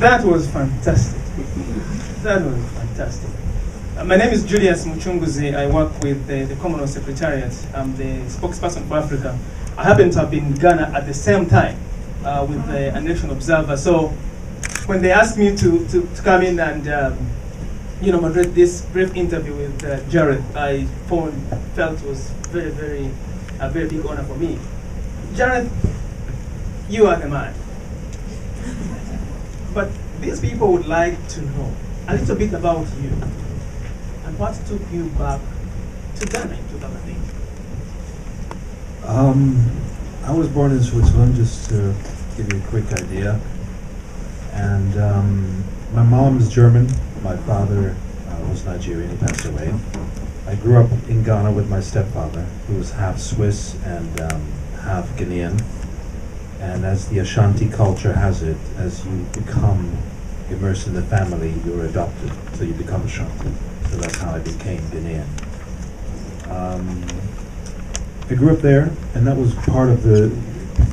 That was fantastic. That was fantastic. My name is Julius Mucunguzi. I work with the Commonwealth Secretariat. I'm the spokesperson for Africa. I happen to have been in Ghana at the same time with a nation observer. So when they asked me to come in and moderate this brief interview with Jarreth, I felt it was a very big honor for me. Jarreth, you are the man. But these people would like to know a little bit about you and what took you back to Ghana in 2008. I was born in Switzerland, just to give you a quick idea. And my mom is German. My father was Nigerian. He passed away. I grew up in Ghana with my stepfather, who was half Swiss and half Ghanaian. And as the Ashanti culture has it, as you become immersed in the family, you're adopted, so you become Ashanti. So that's how I became Ghanaian. I grew up there, and that was part of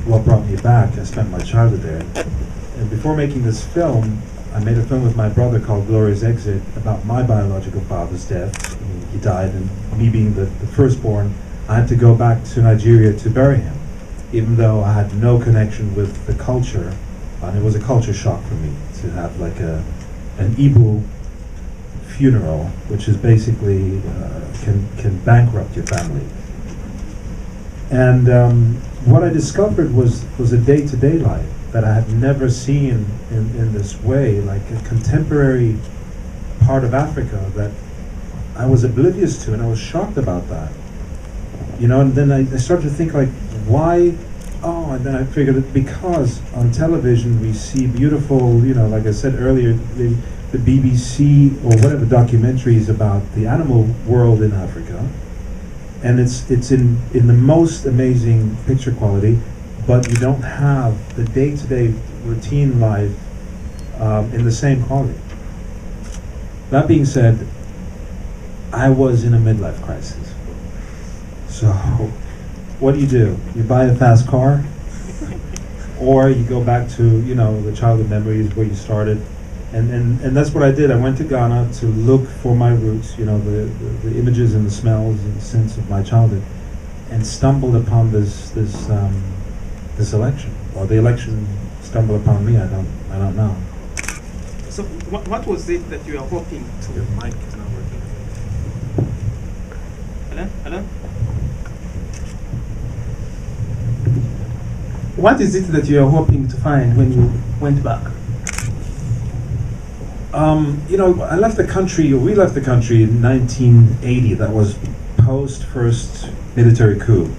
what brought me back. I spent my childhood there. And before making this film, I made a film with my brother called Glorious Exit about my biological father's death. He died, and me being the firstborn, I had to go back to Nigeria to bury him, even though I had no connection with the culture. And it was a culture shock for me to have like an Igbo funeral, which is basically can bankrupt your family. And what I discovered was a day-to-day life that I had never seen in this way, like a contemporary part of Africa that I was oblivious to, and I was shocked about that. And then I started to think, like, why? Oh, and then I figured that because on television we see beautiful, like I said earlier, the BBC or whatever documentaries about the animal world in Africa, and it's in the most amazing picture quality, but you don't have the day-to-day routine life in the same quality. That being said, I was in a midlife crisis. So what do? You buy a fast car, or you go back to the childhood memories where you started, and that's what I did. I went to Ghana to look for my roots, the images and the smells and the sense of my childhood, and stumbled upon this election, or the election stumbled upon me. I don't know. So what was it that you were hoping to? Your mic is not working. Hello? What is it that you were hoping to find when you went back? I left the country, or we left the country in 1980. That was post first military coup.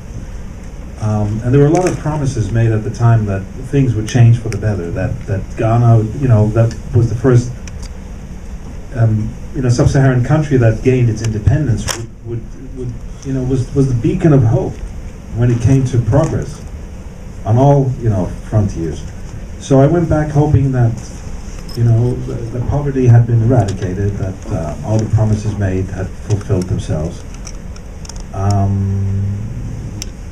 And there were a lot of promises made at the time that things would change for the better, that Ghana, that was the first sub-Saharan country that gained its independence, was the beacon of hope when it came to progress on all frontiers. So I went back hoping that the poverty had been eradicated, that all the promises made had fulfilled themselves,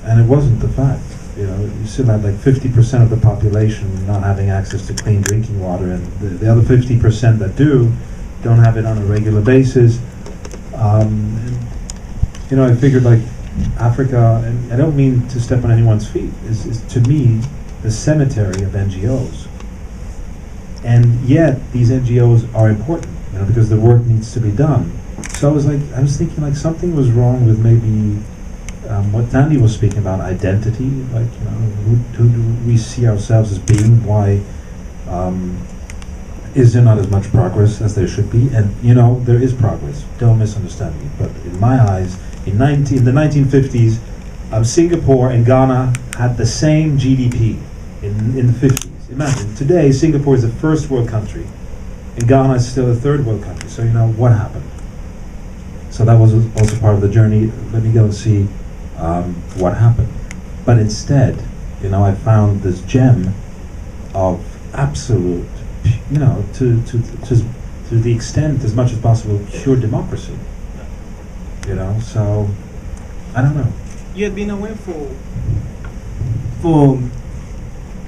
and it wasn't the fact. You still had like 50% of the population not having access to clean drinking water, and the other 50% that don't have it on a regular basis. I figured, like, Africa, and I don't mean to step on anyone's feet, is to me the cemetery of NGOs. And yet these NGOs are important, because the work needs to be done. So I was thinking like something was wrong with maybe what Thandie was speaking about, identity, like, who do we see ourselves as being? Why is there not as much progress as there should be? And there is progress, don't misunderstand me, but in my eyes, in the 1950s, Singapore and Ghana had the same GDP in the 50s. Imagine, today Singapore is a first world country, and Ghana is still a third world country. So what happened? So that was also part of the journey. Let me go and see what happened. But instead, I found this gem of absolute, to the extent as much as possible, pure democracy. So I don't know. You had been away for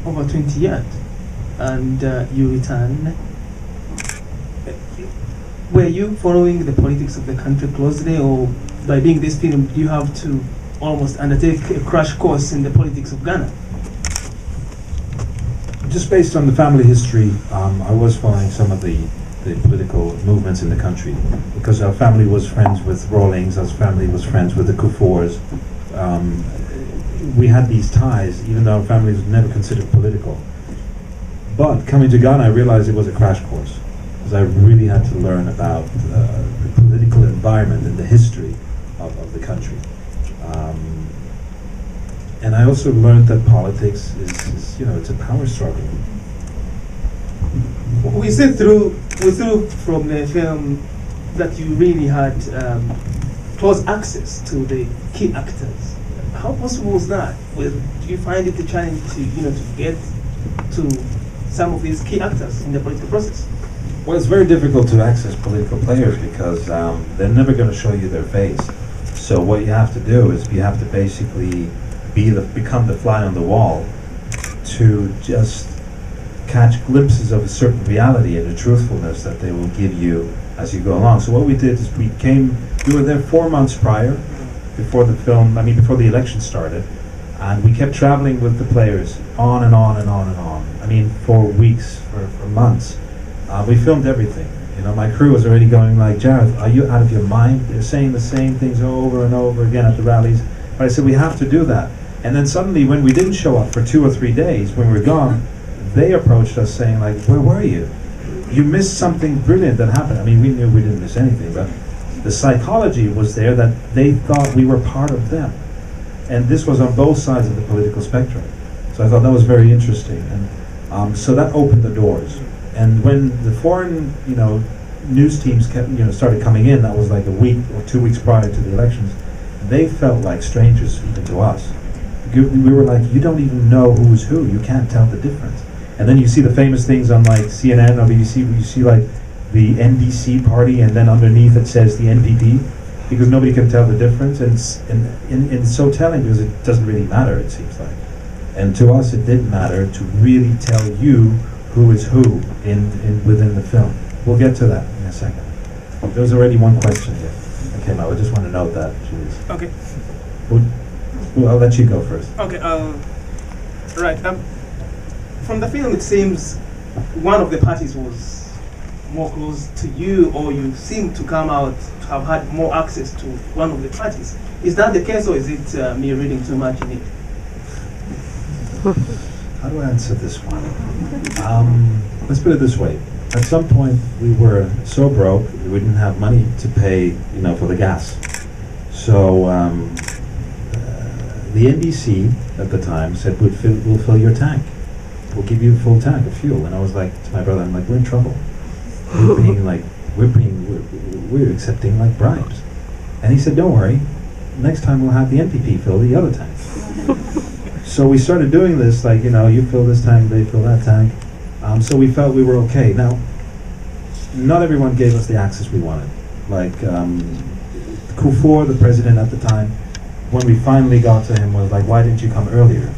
over 20 years. and you return. Were you following the politics of the country closely, or by doing this film, you have to almost undertake a crash course in the politics of Ghana? Just based on the family history, I was following some of the political movements in the country, because our family was friends with Rawlings, our family was friends with the Kufors. We had these ties, even though our family was never considered political. But coming to Ghana, I realized it was a crash course, because I really had to learn about the political environment and the history of the country. And I also learned that politics is it's a power struggle. We see from the film that you really had close access to the key actors. How possible was that? Do you find it a challenge to get to some of these key actors in the political process? Well, it's very difficult to access political players because they're never going to show you their face. So what you have to do is you have to basically become the fly on the wall to just catch glimpses of a certain reality and the truthfulness that they will give you as you go along. So what we did is we were there 4 months prior, before the election started, and we kept traveling with the players on and on and on and on. I mean, for weeks, for months. We filmed everything. My crew was already going like, Jarreth, are you out of your mind? They're saying the same things over and over again at the rallies. But I said, we have to do that. And then suddenly, when we didn't show up for 2 or 3 days, when we were gone, they approached us saying like, where were you? You missed something brilliant that happened. I mean, we knew we didn't miss anything, but the psychology was there that they thought we were part of them. And this was on both sides of the political spectrum. So I thought that was very interesting. And so that opened the doors. And when the foreign, news teams started coming in, that was like a week or 2 weeks prior to the elections, they felt like strangers even to us. We were like, you don't even know who's who. You can't tell the difference. And then you see the famous things on like CNN or BBC, where you see like the NDC party, and then underneath it says the NPP, because nobody can tell the difference. And it's so telling because it doesn't really matter, it seems like. And to us, it did matter to really tell you who is who within the film. We'll get to that in a second. There's already one question here that came out. I just want to note that, Julius. Okay. Well, I'll let you go first. Okay. Right. From the film, it seems one of the parties was more close to you, or you seem to come out to have had more access to one of the parties. Is that the case, or is it me reading too much in it? How do I answer this one? Let's put it this way. At some point, we were so broke, we didn't have money to pay, for the gas. So the NDC at the time said, we'll fill your tank. We'll give you a full tank of fuel. And I was like to my brother, I'm like, we're in trouble. We're accepting like bribes. And he said, don't worry. Next time we'll have the NPP fill the other tank. So we started doing this, like, you fill this tank, they fill that tank. So we felt we were okay. Now, not everyone gave us the access we wanted. Like, Kufuor, the president at the time, when we finally got to him, was like, why didn't you come earlier?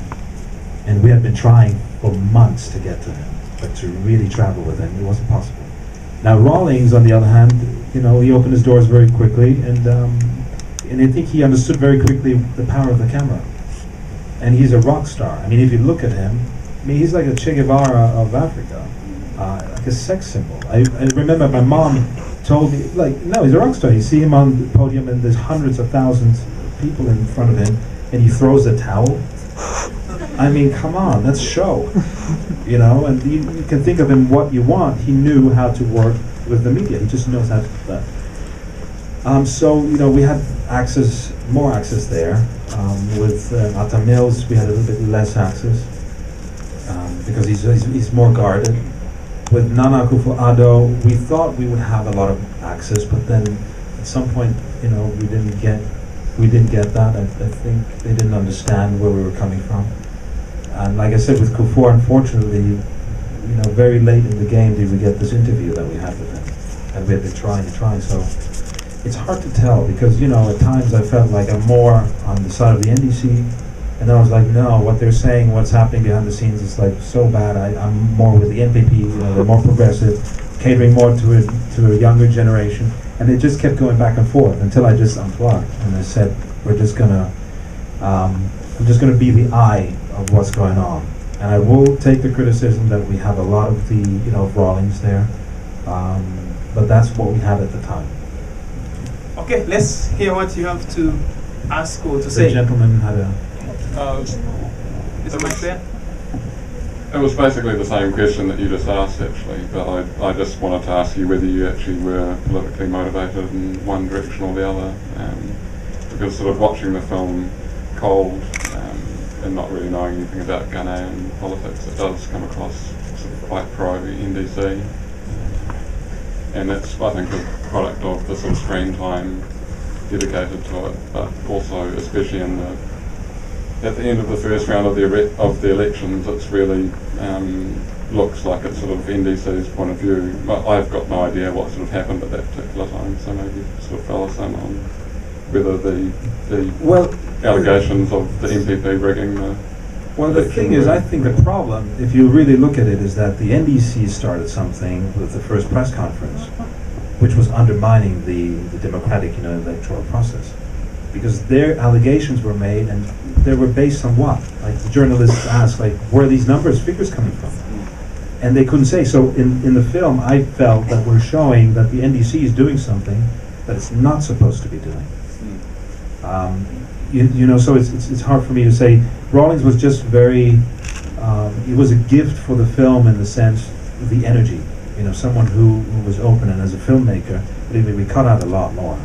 And we had been trying for months to get to him, but to really travel with him, it wasn't possible. Now, Rawlings, on the other hand, he opened his doors very quickly, and I think he understood very quickly the power of the camera. And he's a rock star. I mean, if you look at him, he's like a Che Guevara of Africa, like a sex symbol. I remember my mom told me, like, no, he's a rock star. You see him on the podium, and there's hundreds of thousands of people in front of him, and he throws a towel. I mean, come on, that's show. And you can think of him what you want. He knew how to work with the media. He just knows how to do that. So, we had more access there. With Atta Mills, we had a little bit less access because he's more guarded. With Nana Akufo-Addo, we thought we would have a lot of access, but then at some point, we didn't get that. I think they didn't understand where we were coming from. And like I said, with Kufuor, unfortunately, very late in the game did we get this interview that we had with him, and we had been trying. So it's hard to tell because at times I felt like I'm more on the side of the NDC, And then I was like, no, what they're saying, what's happening behind the scenes is like so bad. I'm more with the NPP, you know, they're more progressive, catering more to a younger generation. And it just kept going back and forth until I just unplugged. And I said, we're just gonna, I'm just gonna be the eye of what's going on. And I will take the criticism that we have a lot of the, you know, Rawlings there. But that's what we had at the time. Okay, let's hear what you have to ask or to The say. gentleman had a... Is it mic there? It was basically the same question that you just asked, actually, but I just wanted to ask you whether you actually were politically motivated in one direction or the other, because sort of watching the film cold and not really knowing anything about Ghanaian politics, it does come across sort of quite pro-NDC, and that's, I think, a product of the sort of screen time dedicated to it, but also, especially in at the end of the first round of the elections, it's really looks like it's sort of NDC's point of view. I've got no idea what sort of happened at that particular time, so maybe sort of fill us in on whether the allegations of the MPP rigging the Well, the thing is, I think the problem, if you really look at it, is that the NDC started something with the first press conference, which was undermining the democratic, you know, electoral process. Because their allegations were made, and they were based on what? Like the journalists asked, like, where are these figures coming from? And they couldn't say. So in the film, I felt that we're showing that the NDC is doing something that it's not supposed to be doing. You know, so it's hard for me to say. Rawlings was just very, it was a gift for the film in the sense of the energy. You know, someone who was open, and as a filmmaker, believe me, we cut out a lot more.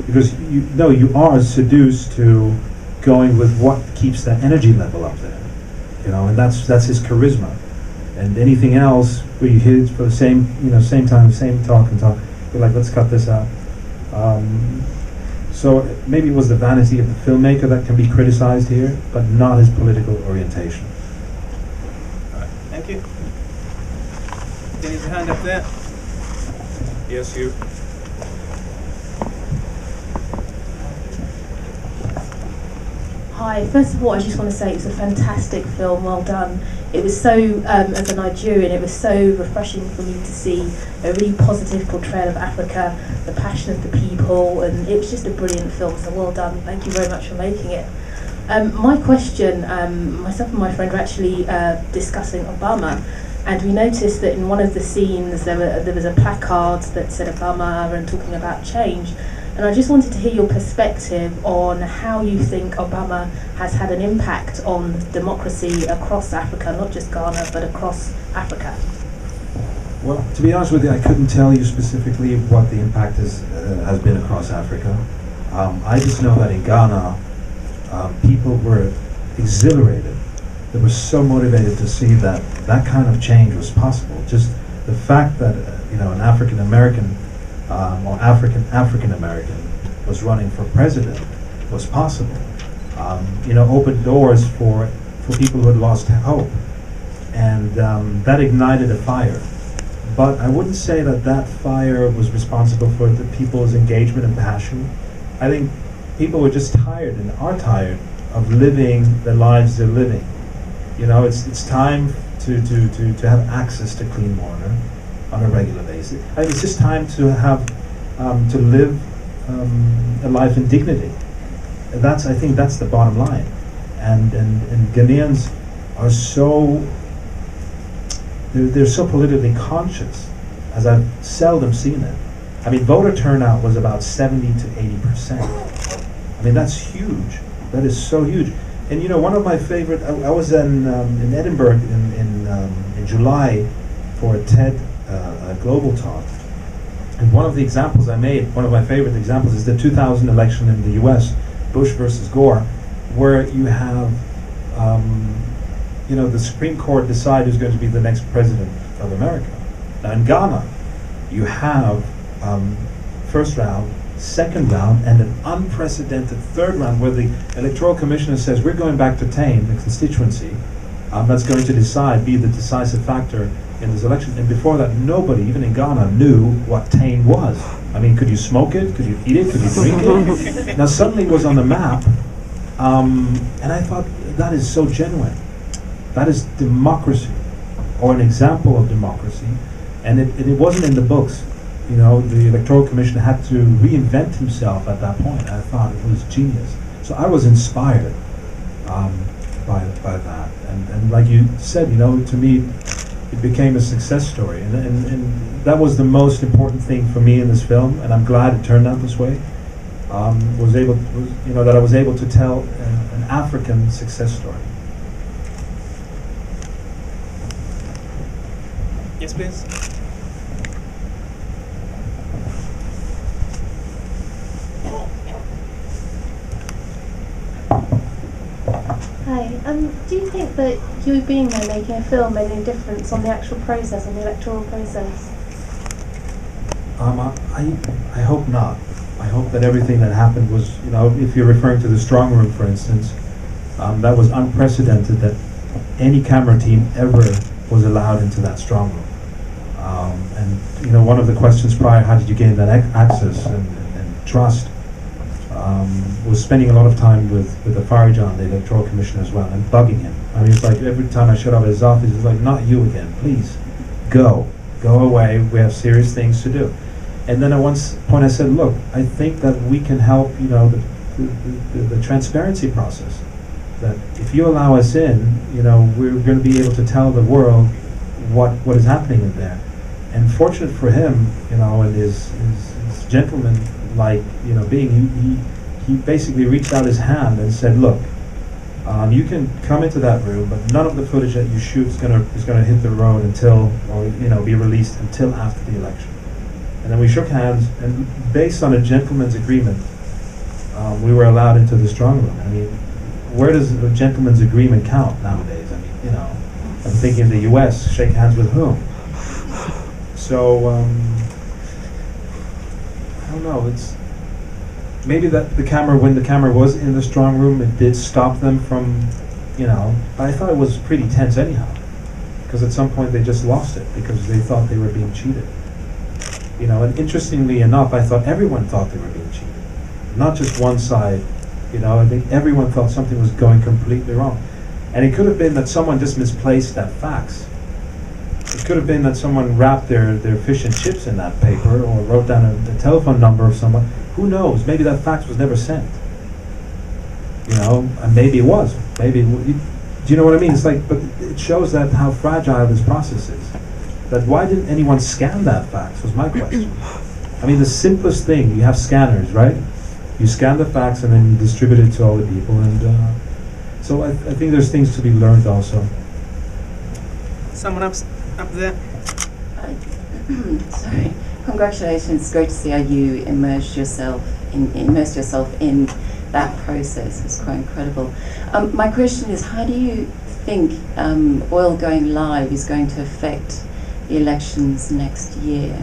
Because you are seduced to going with what keeps that energy level up there, you know, and that's his charisma. And anything else where you hit for the same time, same talk, you're like, let's cut this out. So maybe it was the vanity of the filmmaker that can be criticized here, but not his political orientation. All right, thank you. There's a hand up there. Yes, you. Hi, first of all, I just want to say it was a fantastic film, well done. It was so, as a Nigerian, it was so refreshing for me to see a really positive portrayal of Africa, the passion of the people, and it was just a brilliant film, so well done. Thank you very much for making it. My question, myself and my friend were actually discussing Obama, and we noticed that in one of the scenes there was a placard that said Obama and talking about change. And I just wanted to hear your perspective on how you think Obama has had an impact on democracy across Africa, not just Ghana, but across Africa. Well, to be honest with you, I couldn't tell you specifically what the impact has been across Africa. I just know that in Ghana, people were exhilarated. They were so motivated to see that that kind of change was possible. Just the fact that an African American or African American was running for president was possible. Opened doors for people who had lost hope, and that ignited a fire. But I wouldn't say that fire was responsible for the people's engagement and passion. I think people were just tired and are tired of living the lives they're living. It's time to have access to clean water on a regular basis. I think it's just time to have to live a life in dignity. I think that's the bottom line. And Ghanaians are they're so politically conscious, as I've seldom seen it. I mean, voter turnout was about 70 to 80%. I mean, that's huge. That is so huge. And one of my favorite, I was in Edinburgh in July for a TED Global talk. And one of the examples I made, one of my favorite examples, is the 2000 election in the US, Bush versus Gore, where you have, the Supreme Court decide who's going to be the next president of America. Now in Ghana, you have first round, second round, and an unprecedented third round where the Electoral Commissioner says, we're going back to Tane, the constituency, that's going to be the decisive factor in this election. And before that, nobody, even in Ghana, knew what Tane was. I mean, could you smoke it? Could you eat it? Could you drink it? Now suddenly it was on the map, And I thought, that is so genuine. That is democracy, or an example of democracy. And it wasn't in the books. You know, the Electoral Commission had to reinvent himself at that point. I thought it was genius. So I was inspired by that. And like you said, you know, to me, it became a success story. And that was the most important thing for me in this film, and I'm glad it turned out this way. That I was able to tell an African success story. Yes, please. Hi. Do you think that you being there making a film made any difference on the actual process, on the electoral process? I hope not. I hope that everything that happened was, you know, if you're referring to the strong room, for instance, that was unprecedented that any camera team ever was allowed into that strong room. And, you know, one of the questions prior, how did you gain that access and trust, was spending a lot of time with the Farijan, the Electoral Commissioner as well, and bugging him. I mean, it's like every time I shut up at his office, it's like, not you again, please, go away, we have serious things to do. And then at one point I said, look, I think that we can help, you know, the transparency process. That if you allow us in, you know, we're going to be able to tell the world what is happening in there. And fortunate for him, you know, and his gentleman-like, you know, being, he basically reached out his hand and said, look, you can come into that room, but none of the footage that you shoot is gonna hit the road until, or, you know, be released until after the election. And then we shook hands, and based on a gentleman's agreement, we were allowed into the strong room. I mean, where does a gentleman's agreement count nowadays? I mean, you know, I'm thinking in the U.S., shake hands with whom? So, I don't know, it's maybe that when the camera was in the strong room, it did stop them from, you know, but I thought it was pretty tense anyhow, because at some point they just lost it because they thought they were being cheated. You know, and interestingly enough, I thought everyone thought they were being cheated, not just one side. You know, I think everyone thought something was going completely wrong. And it could have been that someone just misplaced that fax. It could have been that someone wrapped their fish and chips in that paper, or wrote down the telephone number of someone. Who knows? Maybe that fax was never sent. You know, and maybe it was. Maybe, do you know what I mean? It's like, but it shows that how fragile this process is. That why didn't anyone scan that fax was my question. I mean, the simplest thing, you have scanners, right? You scan the fax and then you distribute it to all the people, and so I think there's things to be learned also. Someone up there. Sorry. Congratulations. It's great to see how you immersed yourself in that process. It's quite incredible. My question is, how do you think oil going live is going to affect the elections next year?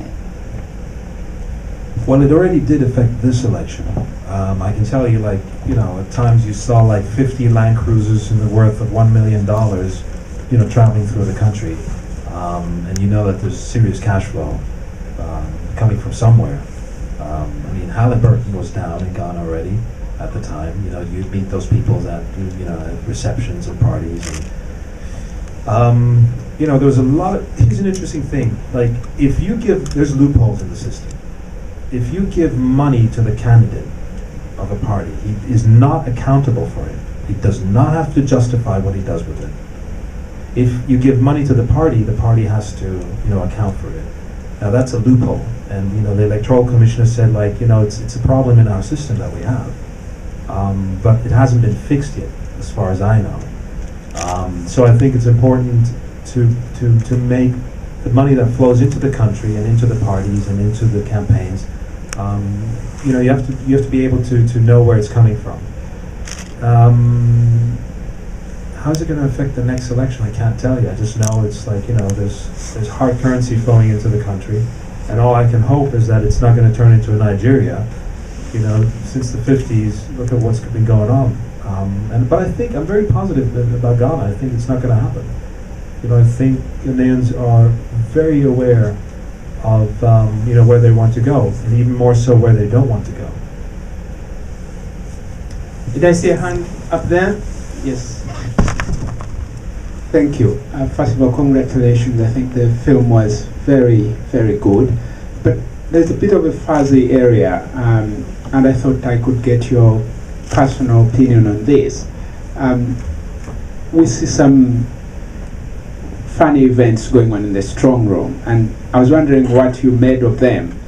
Well, it already did affect this election. I can tell you, like, you know, at times you saw like 50 Land Cruisers in the worth of $1 million, you know, traveling through the country. And you know that there's serious cash flow coming from somewhere. I mean, Halliburton was down and gone already at the time. You know, you'd meet those people that, you know, at receptions and parties. And, you know, there was a lot of, here's an interesting thing. Like, if you give, there's loopholes in the system. If you give money to the candidate of a party, he is not accountable for it. He does not have to justify what he does with it. If you give money to the party has to, you know, account for it. Now that's a loophole, and you know the Electoral Commissioner said, like, you know, it's a problem in our system that we have, but it hasn't been fixed yet, as far as I know. So I think it's important to make the money that flows into the country and into the parties and into the campaigns. You know, you have to be able to know where it's coming from. How's it going to affect the next election? I can't tell you. I just know it's like, you know, there's hard currency flowing into the country, and all I can hope is that it's not going to turn into a Nigeria. You know, since the 50s, look at what's been going on. But I think I'm very positive about Ghana. I think it's not going to happen. You know, I think Ghanaians are very aware of you know, where they want to go, and even more so where they don't want to go. Did I see a hand? Up there? Yes. Thank you. First of all, congratulations. I think the film was very, very good. But there's a bit of a fuzzy area, and I thought I could get your personal opinion on this. We see some funny events going on in the strong room, and I was wondering what you made of them.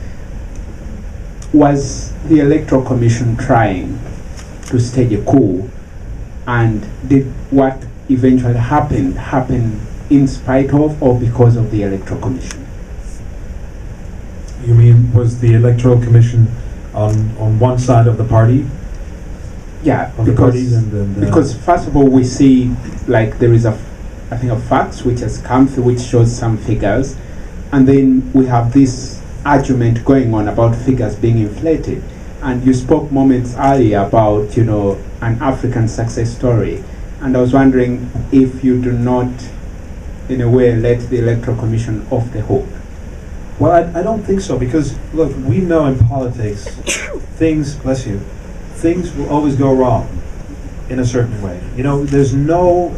Was the Electoral Commission trying to stage a coup, and did what eventually happen in spite of or because of the Electoral Commission? You mean, was the Electoral Commission on one side of the party? Yeah, Of the parties and then because first of all we see like there is a fax which has come through which shows some figures, and then we have this argument going on about figures being inflated. And you spoke moments earlier about, you know, an African success story, and I was wondering if you do not in a way let the Electoral Commission off the hook. Well, I don't think so, because look, we know in politics things, bless you, things will always go wrong in a certain way. You know,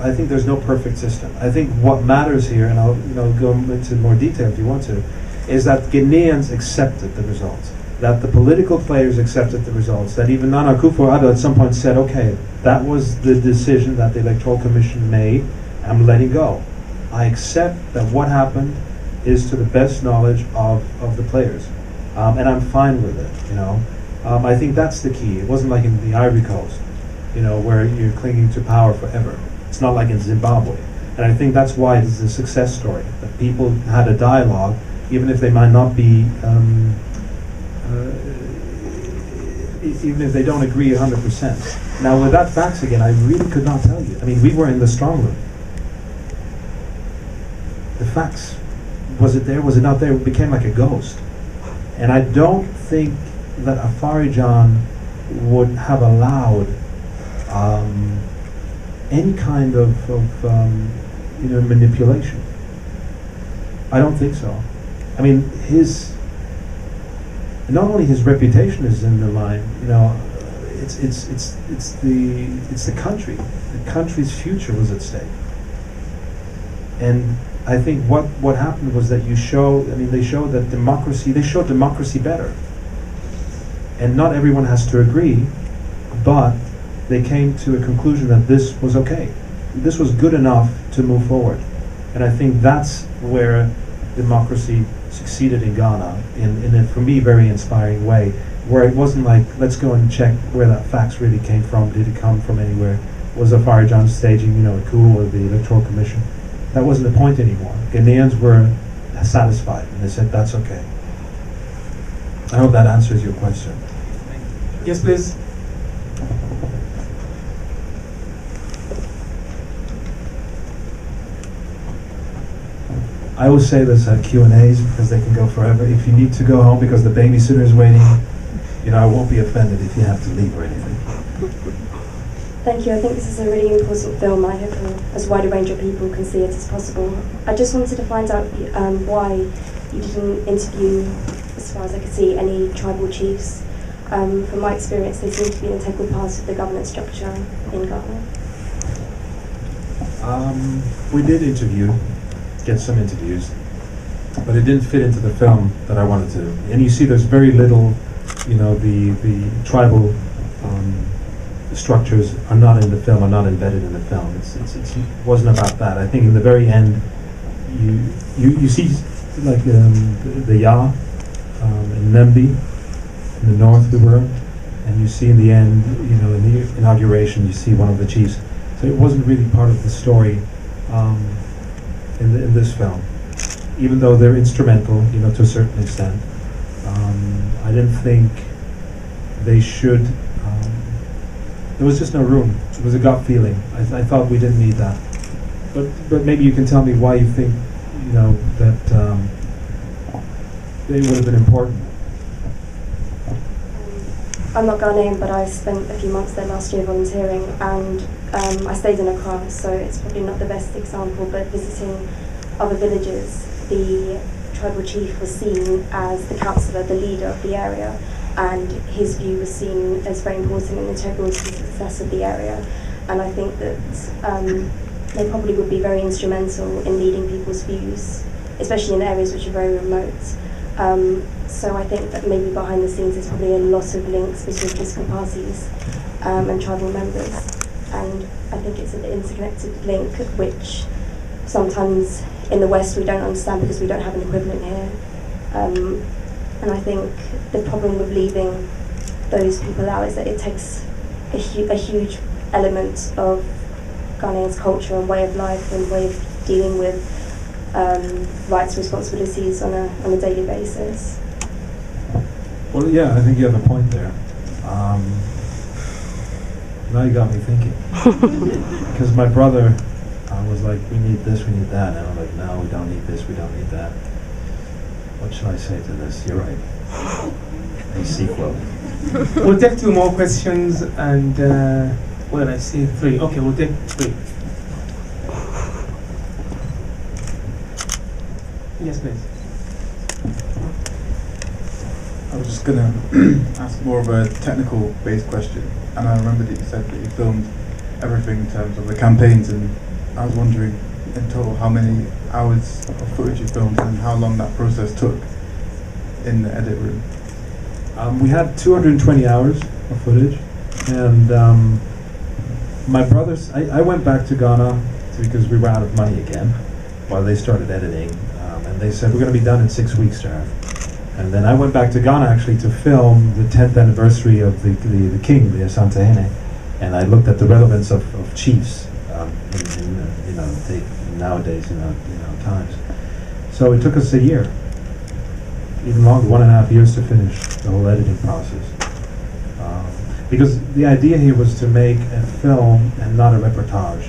I think there's no perfect system. I think what matters here, and I'll go into more detail if you want to, is that Ghanaians accepted the results, that the political players accepted the results, that even Nana Akufo-Addo at some point said, okay, that was the decision that the Electoral Commission made, I'm letting go. I accept that what happened is to the best knowledge of the players, and I'm fine with it, you know. I think that's the key. It wasn't like in the Ivory Coast, you know, where you're clinging to power forever. It's not like in Zimbabwe. And I think that's why it is a success story, that people had a dialogue, even if they might not be, even if they don't agree 100%. Now with that fax again, I really could not tell you. I mean, we were in the strong room. The fax, was it there, was it not there? It became like a ghost. And I don't think that Afari-Jan would have allowed any kind of manipulation. I don't think so. I mean, not only his reputation is in the line, you know, it's the country. The country's future was at stake. And I think what happened was that they showed democracy better. And not everyone has to agree, but they came to a conclusion that this was okay. This was good enough to move forward. And I think that's where democracy succeeded in Ghana in a, for me, very inspiring way, where it wasn't like, let's go and check where that fax really came from. Did it come from anywhere? Was Afari-Jan staging, you know, a coup or the Electoral Commission? That wasn't the point anymore. Ghanaians were satisfied, and they said, that's okay. I hope that answers your question. Yes, please. I always say this at Q&As because they can go forever. If you need to go home because the babysitter is waiting, you know, I won't be offended if you have to leave or anything. Thank you. I think this is a really important film. I hope as wide a range of people can see it as possible. I just wanted to find out why you didn't interview, as far as I could see, any tribal chiefs. From my experience, they seem to be an integral part of the governance structure in Ghana. We did get some interviews, but it didn't fit into the film that I wanted to. And you see there's very little, you know, the tribal structures are not in the film, are not embedded in the film. It wasn't about that. I think in the very end, you see like the Ya in Nembi, in the north we were, and you see in the end, you know, in the inauguration, you see one of the chiefs. So it wasn't really part of the story in this film, even though they're instrumental, you know, to a certain extent. I didn't think they should. There was just no room. It was a gut feeling. I thought we didn't need that. But maybe you can tell me why you think, you know, that they would have been important. I'm not Ghanaian, but I spent a few months there last year volunteering, and I stayed in Accra, so it's probably not the best example, but visiting other villages, the tribal chief was seen as the councillor, the leader of the area, and his view was seen as very important and integral to the success of the area. and I think that they probably would be very instrumental in leading people's views, especially in areas which are very remote. So I think that maybe behind the scenes there's probably a lot of links between political parties and tribal members, and I think it's an interconnected link which sometimes in the West we don't understand because we don't have an equivalent here. And I think the problem with leaving those people out is that it takes a huge element of Ghanaians' culture and way of life and way of dealing with rights and responsibilities on a daily basis. Well, yeah, I think you have a point there. Now you got me thinking. Because my brother was like, we need this, we need that. And I'm like, no, we don't need this, we don't need that. What should I say to this? You're right. A sequel. We'll take 2 more questions and, well, I see 3. Okay, we'll take 3. Yes, please. I was just going to ask more of a technical based question, and I remember that you said that you filmed everything in terms of the campaigns, and I was wondering in total how many hours of footage you filmed and how long that process took in the edit room. We had 220 hours of footage, and my brothers, I went back to Ghana because we were out of money again while they started editing, and they said, we're going to be done in 6 weeks, Jarreth. And then I went back to Ghana actually to film the 10th anniversary of the king, the Asante Hene, and I looked at the relevance of chiefs in nowadays times. So it took us a year, even longer, 1.5 years to finish the whole editing process. Because the idea here was to make a film and not a reportage.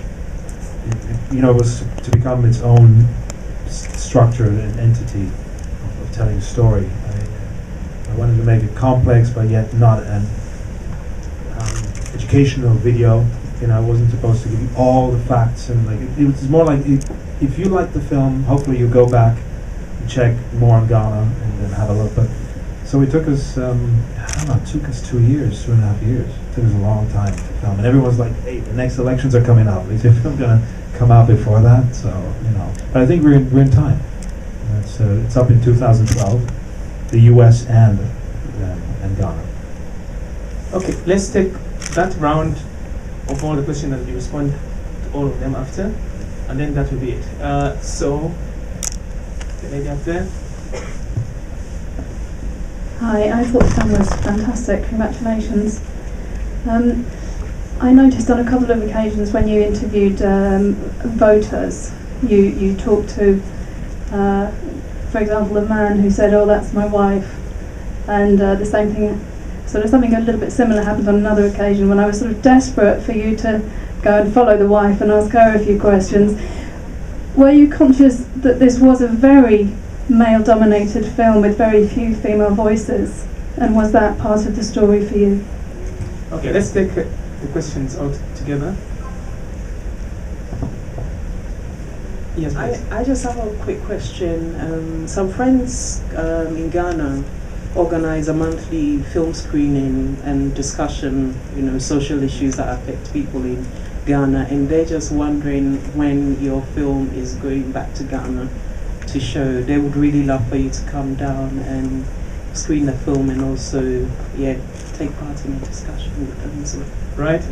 It was to become its own structure and entity of telling a story. I wanted to make it complex, but yet not an educational video. I wasn't supposed to give you all the facts, and it was more like if you like the film, hopefully you go back and check more on Ghana and then have a look. But so it took us, it took us 2 years, 2.5 years. It took us a long time to film, and everyone's like, "Hey, the next elections are coming up. Is your film gonna come out before that?" So but I think we're in time. It's up in 2012, the U.S. and Ghana. Okay, let's take that round of all the questions and you respond to all of them after, and then that will be it. So, the lady up there. Hi, I thought the film was fantastic. Congratulations. I noticed on a couple of occasions when you interviewed voters, you talked to, for example, a man who said, "Oh, that's my wife," and the same thing. Sort of something a little bit similar happened on another occasion when I was sort of desperate for you to go and follow the wife and ask her a few questions. Were you conscious that this was a very male-dominated film with very few female voices, and was that part of the story for you? Okay, let's take the questions out together. Yes, please. I just have a quick question. Some friends in Ghana organize a monthly film screening and discussion, social issues that affect people in Ghana, and they're just wondering when your film is going back to Ghana to show. They would really love for you to come down and screen the film and also, take part in a discussion with them as well. Right.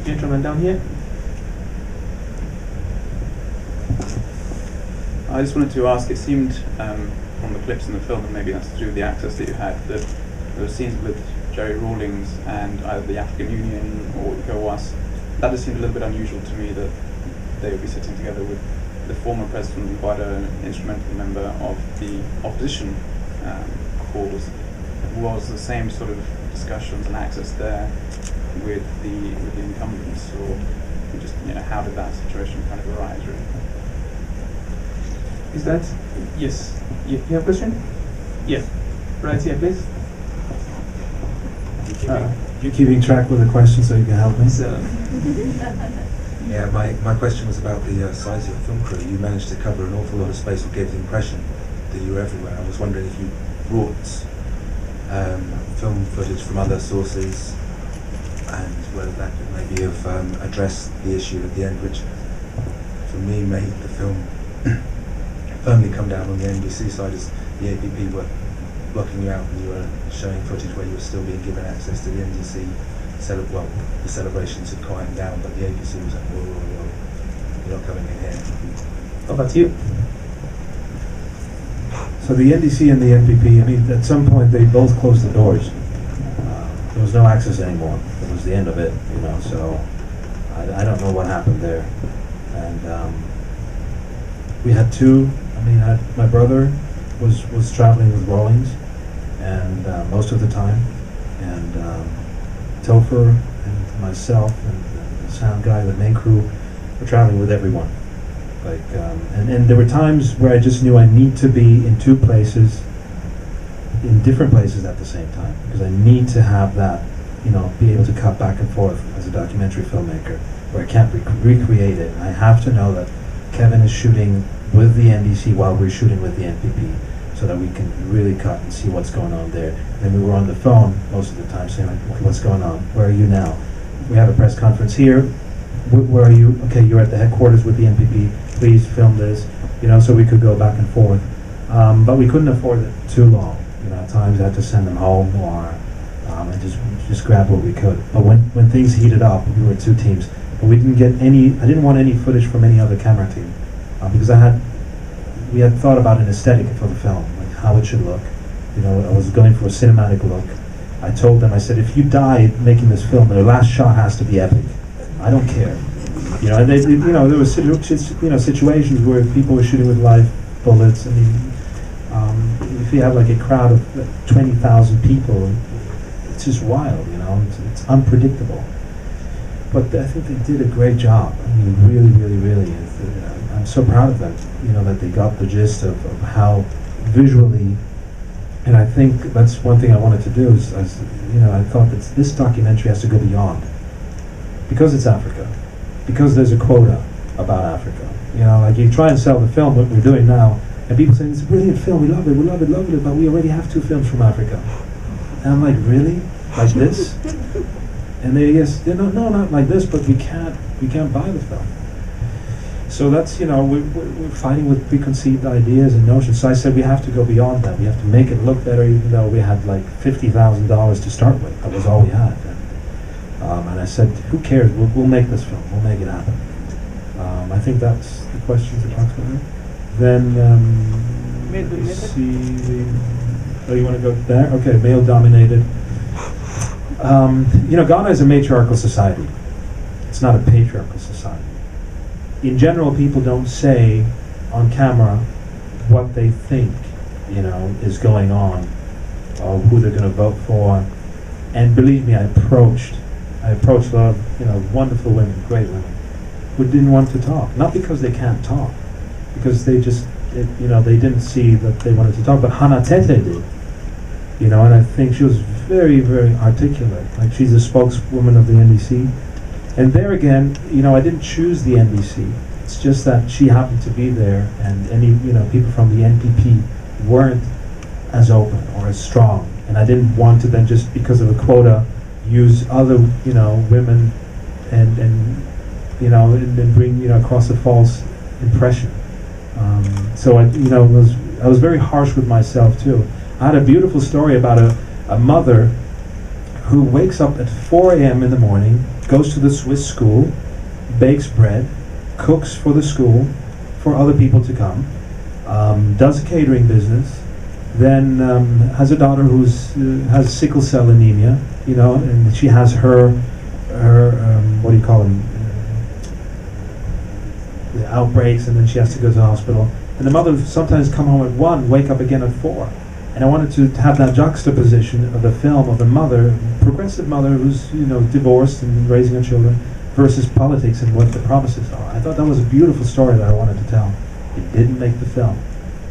Gentleman down here. I just wanted to ask, it seemed from the clips in the film, and maybe that's to do with the access that you had, that there were scenes with Jerry Rawlings and either the African Union or ECOWAS. That just seemed a little bit unusual to me, that they would be sitting together with the former president and quite an instrumental member of the opposition cause. Was the same sort of discussions and access there with the incumbents, or just how did that situation kind of arise, really? Is that? Yes. You have a question? Yeah. Right here, please. You're keeping track with the questions so you can help me? Yeah, my question was about the size of the film crew. You managed to cover an awful lot of space, or gave the impression that you were everywhere. I was wondering if you brought film footage from other sources, and whether that could maybe have addressed the issue at the end, which for me made the film firmly come down on the NBC side, as the APP were blocking you out and you were showing footage where you were still being given access to the NBC. The celebrations had quieted down, but the ABC was like, whoa, whoa, whoa, you're not coming in here. How about you? So the NDC and the NPP, I mean, at some point they both closed the doors. There was no access anymore. It was the end of it, you know, so I don't know what happened there. And we had my brother was traveling with Rawlings, and most of the time, and Topher and myself and the sound guy, the main crew, were traveling with everyone. Like, and there were times where I just knew I need to be in two places, in different places at the same time, because I need to have that, you know, be able to cut back and forth as a documentary filmmaker, where I can't recreate it. I have to know that Kevin is shooting with the NDC while we're shooting with the NPP, so that we can really cut and see what's going on there. And we were on the phone most of the time saying, like, okay, what's going on? Where are you now? We have a press conference here. Where are you? Okay, you're at the headquarters with the NPP. Please film this. You know, so we could go back and forth. But we couldn't afford it too long. You know, at times I had to send them home, or and just grab what we could. But when things heated up, we were two teams. But we didn't get any. I didn't want any footage from any other camera team, because we had thought about an aesthetic for the film, like how it should look. You know, I was going for a cinematic look. I told them, I said, if you die making this film, the last shot has to be epic. I don't care. You know, and there were situations where people were shooting with live bullets. I mean, if you have like a crowd of 20,000 people, it's just wild. You know, it's unpredictable. But I think they did a great job. I mean, really, really, really. I'm so proud of them. You know, that they got the gist of how visually. And I think that's one thing I wanted to do is you know, I thought that this documentary has to go beyond. Because it's Africa. Because there's a quota about Africa. You know, like you try and sell the film, what we're doing now, and people say, it's a brilliant film, we love it, but we already have 2 films from Africa. And I'm like, really? Like this? And they guess, no, not like this, but we can't buy the film. So that's, you know, we're fighting with preconceived ideas and notions. So I said we have to go beyond that. We have to make it look better, even though we had like $50,000 to start with. That was all we had. And I said, who cares? We'll make this film. We'll make it happen. I think that's the questions approximately. Then, let's see. Oh, you want to go there? Okay, male-dominated. You know, Ghana is a matriarchal society. It's not a patriarchal society. In general, people don't say on camera what they think, you know, is going on, or who they're going to vote for. And believe me, I approached a lot of, you know, wonderful women, great women, who didn't want to talk. Not because they can't talk, because they just, you know, they didn't see that they wanted to talk. But Hannah Tete did, you know, and I think she was very, very articulate. Like, she's a spokeswoman of the NDC. And there again, you know, I didn't choose the NDC. It's just that she happened to be there, and any, you know, people from the NPP weren't as open or as strong. And I didn't want to then, just because of a quota, use other, you know, women and you know, and then bring, you know, across a false impression. So I, you know, I was very harsh with myself too. I had a beautiful story about a mother who wakes up at 4 a.m. in the morning, goes to the Swiss school, bakes bread, cooks for the school, for other people to come, does a catering business, then has a daughter who's has sickle cell anemia, you know, and she has her what do you call them, the outbreaks, and then she has to go to the hospital. And the mother sometimes come home at 1, wake up again at 4. And I wanted to have that juxtaposition of the film of a mother, progressive mother who's, you know, divorced and raising her children, versus politics and what the promises are. I thought that was a beautiful story that I wanted to tell. It didn't make the film.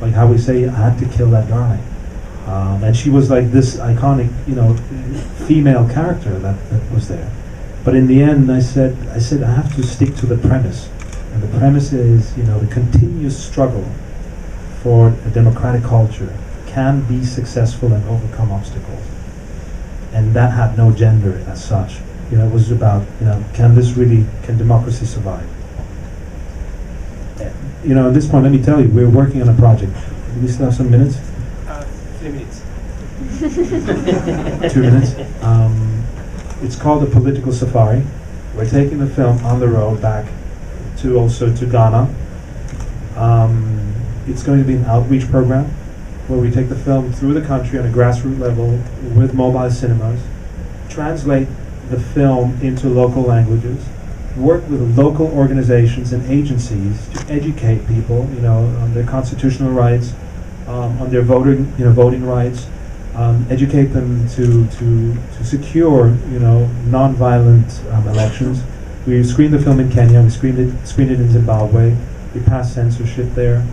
Like how we say, I had to kill that darling. And she was like this iconic, you know, female character that was there. But in the end, I said I have to stick to the premise. And the premise is, you know, the continuous struggle for a democratic culture can be successful and overcome obstacles. And that had no gender as such. You know, it was about, you know, can democracy survive? You know, at this point, let me tell you, we're working on a project. Do we still have some minutes? 3 minutes. 2 minutes. It's called The Political Safari. We're taking the film on the road back to Ghana. It's going to be an outreach program where we take the film through the country on a grassroots level with mobile cinemas, translate the film into local languages, work with local organizations and agencies to educate people, you know, on their constitutional rights, on their voting rights, educate them to secure, you know, non-violent elections. We screened the film in Kenya. We screened it in Zimbabwe. We passed censorship there.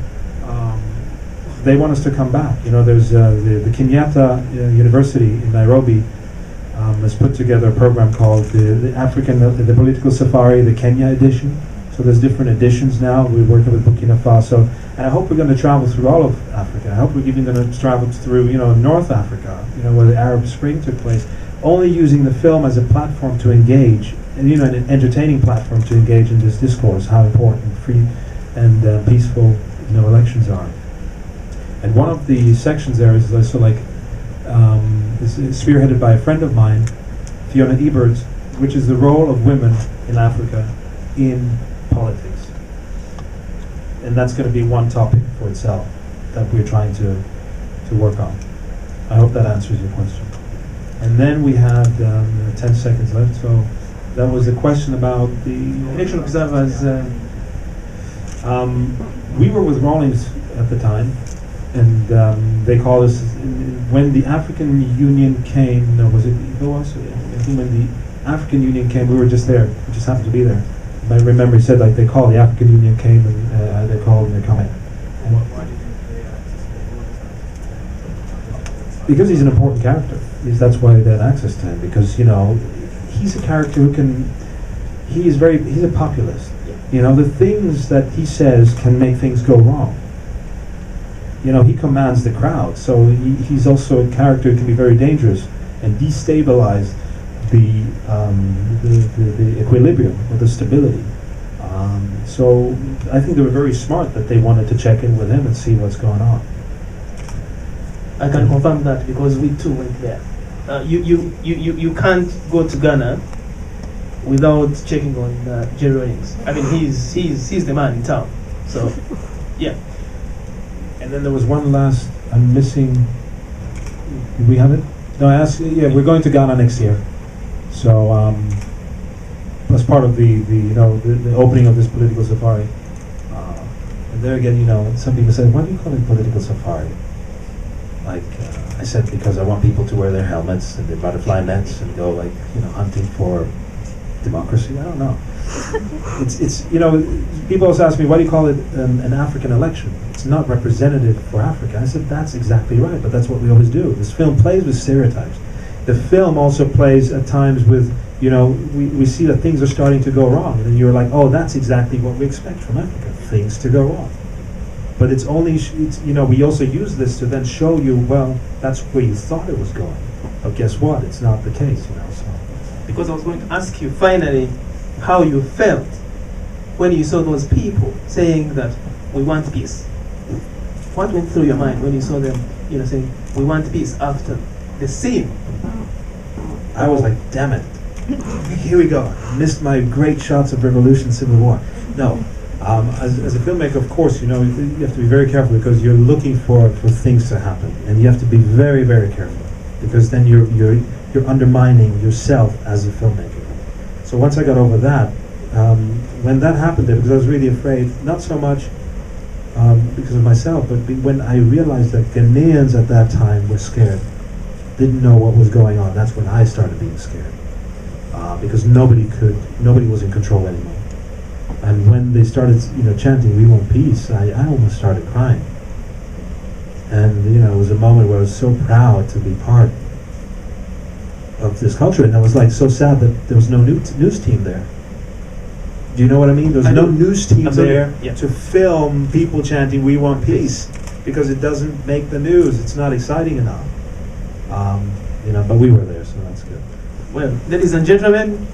They want us to come back. You know, there's the Kenyatta University in Nairobi has put together a program called the Political Safari, the Kenya edition. So there's different editions now. We're working with Burkina Faso, and I hope we're going to travel through all of Africa. I hope we're even going to travel through, you know, North Africa, you know, where the Arab Spring took place. Only using the film as a platform to engage, and you know, an entertaining platform to engage in this discourse. How important free and peaceful, you know, elections are. And one of the sections there is also like is spearheaded by a friend of mine, Fiona Eberts, which is the role of women in Africa in politics. And that's going to be one topic for itself that we're trying to work on. I hope that answers your question. And then we had 10 seconds left, so that was the question about the Election observers. We were with Rawlings at the time, and they called us when the African Union came. No, was it ECOWAS? I think when the African Union came, we were just there. We just happened to be there. I remember he said like they called, the African Union came, and they called and they're coming. Because he's an important character. That's why they had access to him. Because, you know, he's a character who can. He's a populist. You know, the things that he says can make things go wrong. You know, he commands the crowd, so he's also a character who can be very dangerous and destabilize the equilibrium or the stability. So I think they were very smart that they wanted to check in with him and see what's going on. I can confirm that because we too went there. You can't go to Ghana without checking on Jerry Rawlings. I mean, he's the man in town. So, yeah. And then there was one last. I'm missing. Did we have it? No, I asked. Yeah, we're going to Ghana next year. So as part of the opening of this political safari. And there again, you know, some people said, "Why do you call it political safari?" Like I said, because I want people to wear their helmets and their butterfly nets and go like, you know, hunting for democracy. I don't know. It's you know, people always ask me, why do you call it an African election? It's not representative for Africa. I said, that's exactly right, but that's what we always do. This film plays with stereotypes. The film also plays at times with, you know, we see that things are starting to go wrong, and then you're like, oh, that's exactly what we expect from Africa, things to go wrong. But it's only, you know, we also use this to then show you, well, that's where you thought it was going. But guess what? It's not the case, you know. So. Because I was going to ask you finally how you felt when you saw those people saying that we want peace. What went through your mind when you saw them, you know, saying we want peace after the scene? I was like, damn it. Here we go. Missed my great shots of revolution, civil war. No. As a filmmaker, of course, you know, you have to be very careful because you're looking for things to happen, and you have to be very, very careful because then you're undermining yourself as a filmmaker. So once I got over that, when that happened there, because I was really afraid, not so much because of myself, but when I realized that Ghanaians at that time were scared, didn't know what was going on, that's when I started being scared. Because nobody was in control anymore. And when they started, you know, chanting, "We want peace," I almost started crying. And, you know, it was a moment where I was so proud to be part of this culture, and I was like so sad that there was no news team there. Do you know what I mean? There was no news team there to film people chanting, "We want peace," because it doesn't make the news. It's not exciting enough. You know, but we were there, so that's good. Well, ladies and gentlemen,